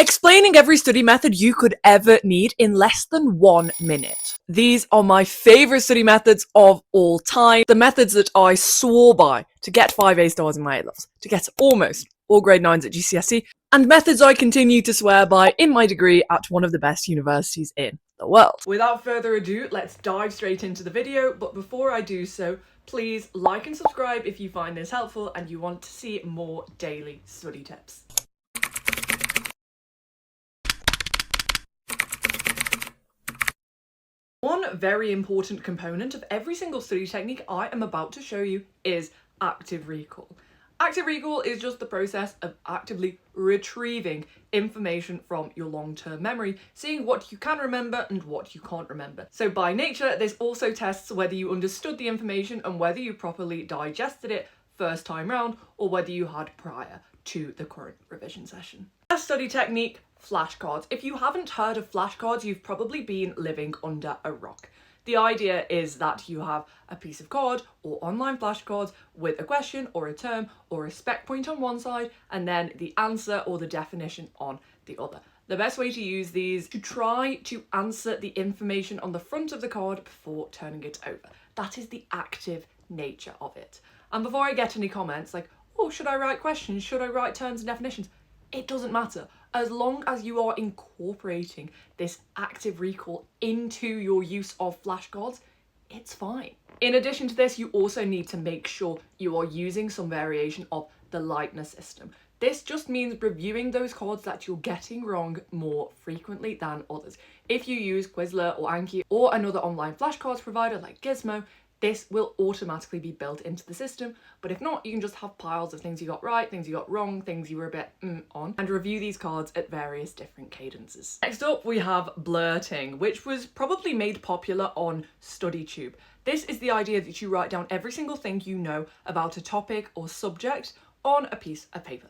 Explaining every study method you could ever need in less than 1 minute. These are my favourite study methods of all time. The methods that I swore by to get 5 A stars in my A-levels, to get almost all grade 9s at GCSE, and methods I continue to swear by in my degree at one of the best universities in the world. Without further ado, let's dive straight into the video, but before I do so, please like and subscribe if you find this helpful and you want to see more daily study tips. One very important component of every single study technique I am about to show you is active recall. Active recall is just the process of actively retrieving information from your long-term memory, seeing what you can remember and what you can't remember. So by nature, this also tests whether you understood the information and whether you properly digested it first time round or whether you had prior to the current revision session. First study technique, flashcards. If you haven't heard of flashcards, you've probably been living under a rock. The idea is that you have a piece of card or online flashcards with a question or a term or a spec point on one side and then the answer or the definition on the other. The best way to use these is to try to answer the information on the front of the card before turning it over. That is the active nature of it. And before I get any comments like, oh, should I write questions? Should I write terms and definitions? It doesn't matter. As long as you are incorporating this active recall into your use of flashcards, it's fine. In addition to this, you also need to make sure you are using some variation of the likeness system. This just means reviewing those cards that you're getting wrong more frequently than others. If you use Quizlet or Anki or another online flashcards provider like Gizmo, this will automatically be built into the system, but if not, you can just have piles of things you got right, things you got wrong, things you were a bit on, and review these cards at various different cadences. Next up, we have blurting, which was probably made popular on StudyTube. This is the idea that you write down every single thing you know about a topic or subject on a piece of paper.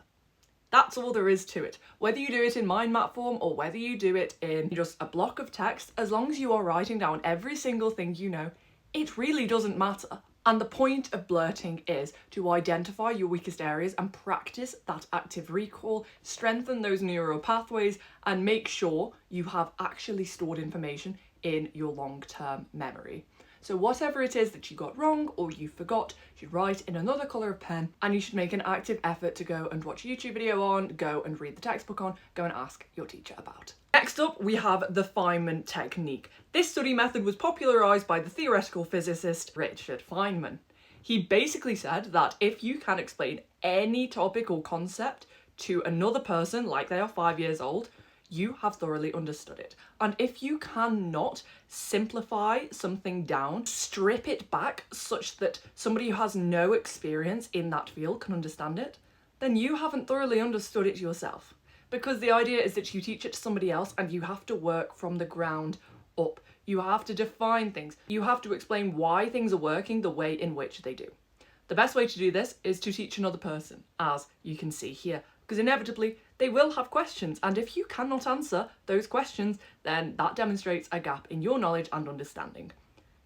That's all there is to it. Whether you do it in mind map form or whether you do it in just a block of text, as long as you are writing down every single thing you know, it really doesn't matter. And the point of blurting is to identify your weakest areas and practice that active recall, strengthen those neural pathways, and make sure you have actually stored information in your long-term memory. So whatever it is that you got wrong or you forgot, you should write in another colour of pen, and you should make an active effort to go and watch a YouTube video on, go and read the textbook on, go and ask your teacher about. Next up, we have the Feynman technique. This study method was popularised by the theoretical physicist Richard Feynman. He basically said that if you can explain any topic or concept to another person like they are 5 years old, you have thoroughly understood it. And if you cannot simplify something down, strip it back such that somebody who has no experience in that field can understand it, then you haven't thoroughly understood it yourself. Because the idea is that you teach it to somebody else and you have to work from the ground up. You have to define things. You have to explain why things are working the way in which they do. The best way to do this is to teach another person, as you can see here, because inevitably they will have questions, and if you cannot answer those questions, then that demonstrates a gap in your knowledge and understanding.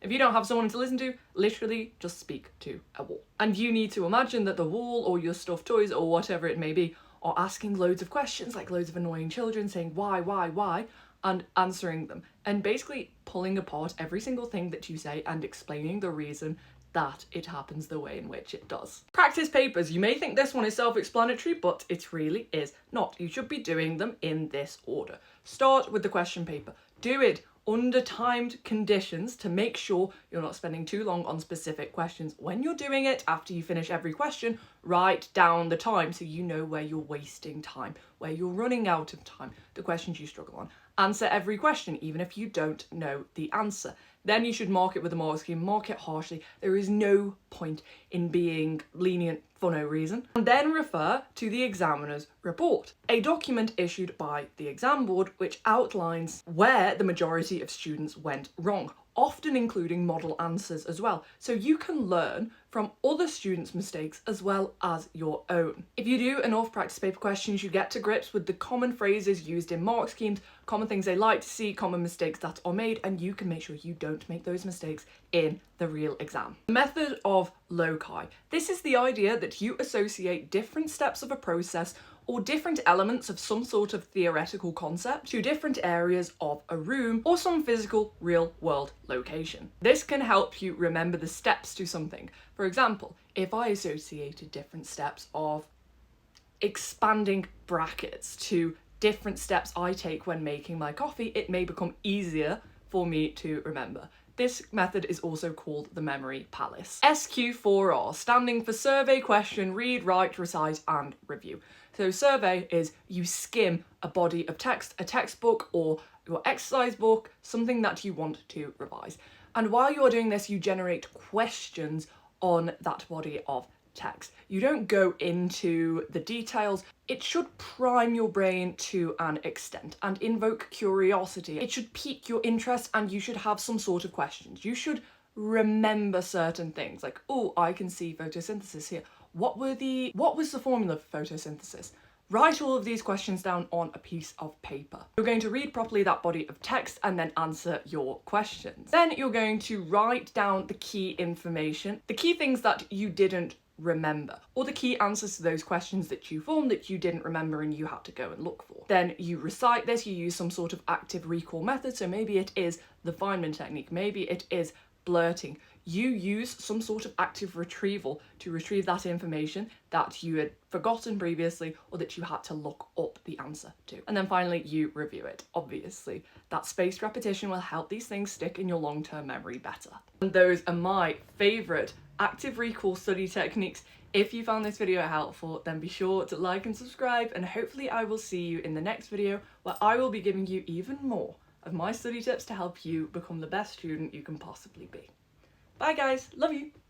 If you don't have someone to listen to, literally just speak to a wall. And you need to imagine that the wall or your stuffed toys or whatever it may be are asking loads of questions, like loads of annoying children saying why, and answering them, and basically pulling apart every single thing that you say and explaining the reason that it happens the way in which it does. Practice papers. You may think this one is self-explanatory, but it really is not. You should be doing them in this order. Start with the question paper. Do it under timed conditions to make sure you're not spending too long on specific questions. When you're doing it, after you finish every question, write down the time so you know where you're wasting time, where you're running out of time, the questions you struggle on. Answer every question, even if you don't know the answer. Then you should mark it with a mark scheme, mark it harshly. There is no point in being lenient for no reason. And then refer to the examiner's report, a document issued by the exam board which outlines where the majority of students went wrong, often including model answers as well, so you can learn from other students' mistakes as well as your own. If you do enough practice paper questions, you get to grips with the common phrases used in mark schemes, common things they like to see, common mistakes that are made, and you can make sure you don't make those mistakes in the real exam. The method of loci. This is the idea that you associate different steps of a process or different elements of some sort of theoretical concept to different areas of a room or some physical real world location. This can help you remember the steps to something. For example, if I associated different steps of expanding brackets to different steps I take when making my coffee, it may become easier for me to remember. This method is also called the memory palace. SQ4R, standing for survey, question, read, write, recite, and review. So survey is you skim a body of text, a textbook or your exercise book, something that you want to revise. And while you're doing this, you generate questions on that body of text. You don't go into the details. It should prime your brain to an extent and invoke curiosity. It should pique your interest and you should have some sort of questions. You should remember certain things like, oh, I can see photosynthesis here. What was the formula for photosynthesis? Write all of these questions down on a piece of paper. You're going to read properly that body of text and then answer your questions. Then you're going to write down the key information, the key things that you didn't remember, or the key answers to those questions that you formed that you didn't remember and you had to go and look for. Then you recite this, you use some sort of active recall method, so maybe it is the Feynman technique, maybe it is blurting. You use some sort of active retrieval to retrieve that information that you had forgotten previously or that you had to look up the answer to. And then finally, you review it. Obviously, that spaced repetition will help these things stick in your long-term memory better. And those are my favourite active recall study techniques. If you found this video helpful, then be sure to like and subscribe, and hopefully I will see you in the next video where I will be giving you even more of my study tips to help you become the best student you can possibly be. Bye guys, love you!